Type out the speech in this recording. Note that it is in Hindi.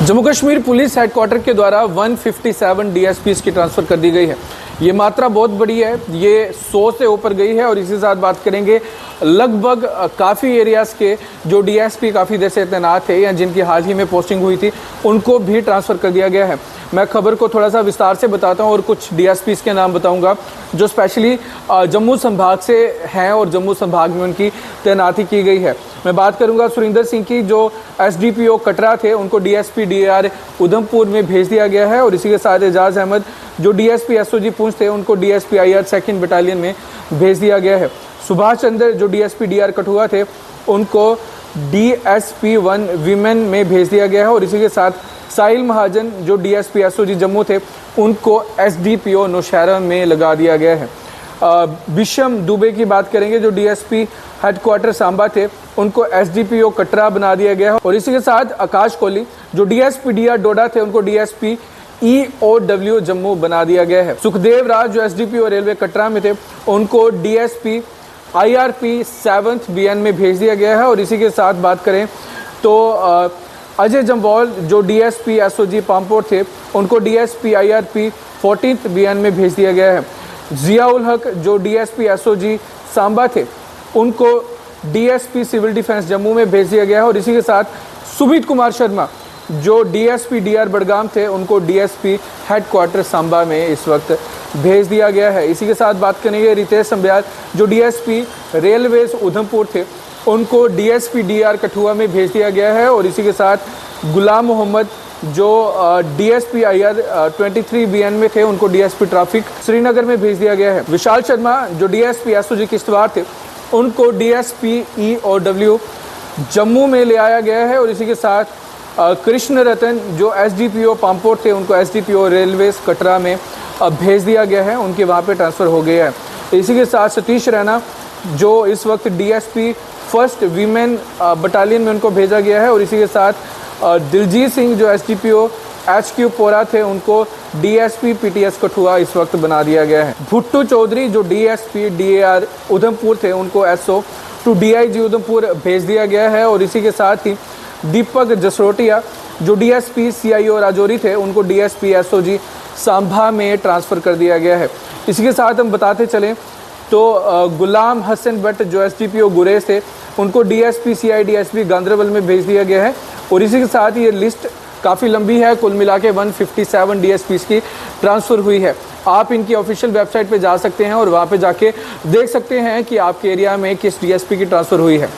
जम्मू कश्मीर पुलिस हेडक्वार्टर के द्वारा 157 डीएसपीज की ट्रांसफ़र कर दी गई है। ये मात्रा बहुत बड़ी है, ये 100 से ऊपर गई है। और इसी के साथ बात करेंगे लगभग काफ़ी एरियाज़ के जो डीएसपी काफ़ी देर से तैनात थे या जिनकी हाल ही में पोस्टिंग हुई थी उनको भी ट्रांसफ़र कर दिया गया है। मैं खबर को थोड़ा सा विस्तार से बताता हूँ और कुछ डीएसपीज के नाम बताऊँगा जो स्पेशली जम्मू संभाग से हैं और जम्मू संभाग में उनकी तैनाती की गई है। मैं बात करूंगा सुरिंदर सिंह की, जो एसडीपीओ कटरा थे उनको डीएसपी डीआर उधमपुर में भेज दिया गया है। और इसी के साथ एजाज अहमद जो डीएसपी एसओजी पूंछ थे उनको डीएसपी आईआर 2nd बटालियन में भेज दिया गया है। सुभाष चंद्र जो डीएसपी डीआर कठुआ थे उनको डीएसपी 1 वीमेन में भेज दिया गया है। और इसी के साथ साहिल महाजन जो डीएसपी एसओजी जम्मू थे उनको एसडीपीओ नौशहरा में लगा दिया गया है। विशम दुबे की बात करेंगे जो डीएसपी हेडक्वार्टर सांबा थे उनको एसडीपीओ कटरा बना दिया गया है। और इसी के साथ आकाश कोहली जो डीएसपी डीआर डोडा थे उनको डीएसपी ईओडब्ल्यू जम्मू बना दिया गया है। सुखदेव राज जो एसडीपीओ रेलवे कटरा में थे उनको डीएसपी आईआरपी 7th बीएन में भेज दिया गया है। और इसी के साथ बात करें तो अजय जम्वाल जो डीएसपी एसओजी पामपोर थे उनको डीएसपी आईआरपी 14th बीएन में भेज दिया गया है। जियाउल हक जो डीएसपी एसओजी सांबा थे उनको डीएसपी सिविल डिफेंस जम्मू में भेज दिया गया है। और इसी के साथ सुमित कुमार शर्मा जो डीएसपी डीआर बडगाम थे उनको डीएसपी हेडक्वार्टर सांबा में इस वक्त भेज दिया गया है। इसी के साथ बात करेंगे रितेश संब्याल जो डीएसपी रेलवेज उधमपुर थे उनको डीएसपी डीआर कठुआ में भेज दिया गया है। और इसी के साथ गुलाम मोहम्मद जो डीएसपी आईआर 23 बीएन में थे उनको डीएसपी ट्रैफिक श्रीनगर में भेज दिया गया है। विशाल शर्मा जो डीएसपी एसओजी किश्तवाड़ थे उनको डीएसपी ईओडब्ल्यू जम्मू में ले आया गया है। और इसी के साथ कृष्ण रतन जो एसडीपीओ पामपोर थे उनको एसडीपीओ रेलवेज कटरा में भेज दिया गया है, उनके वहाँ पे ट्रांसफ़र हो गया है। इसी के साथ सतीश रैना जो इस वक्त डीएसपी 1st वीमेन बटालियन में उनको भेजा गया है। और इसी के साथ दिलजीत सिंह जो एसडीपीओ HQ पोरा थे उनको डीएसपी पीटीएस कठुआ इस वक्त बना दिया गया है। भुट्टू चौधरी जो डीएसपी डीआर उधमपुर थे उनको एसओ टू डीआईजी उधमपुर भेज दिया गया है। और इसी के साथ ही दीपक जसरोटिया जो डीएसपी सीआईओ राजौरी थे उनको डीएसपी एसओजी सांभा में ट्रांसफ़र कर दिया गया है। इसी के साथ हम बताते चलें तो गुलाम हसन भट्ट जो एसडीपीओ गुरेज थे उनको डीएसपी सीआईडीएसपी गांधरबल में भेज दिया गया है। और इसी के साथ ये लिस्ट काफ़ी लंबी है, कुल मिला के 157 डीएसपीज की ट्रांसफ़र हुई है। आप इनकी ऑफिशियल वेबसाइट पे जा सकते हैं और वहाँ पे जाके देख सकते हैं कि आपके एरिया में किस डीएसपी की ट्रांसफ़र हुई है।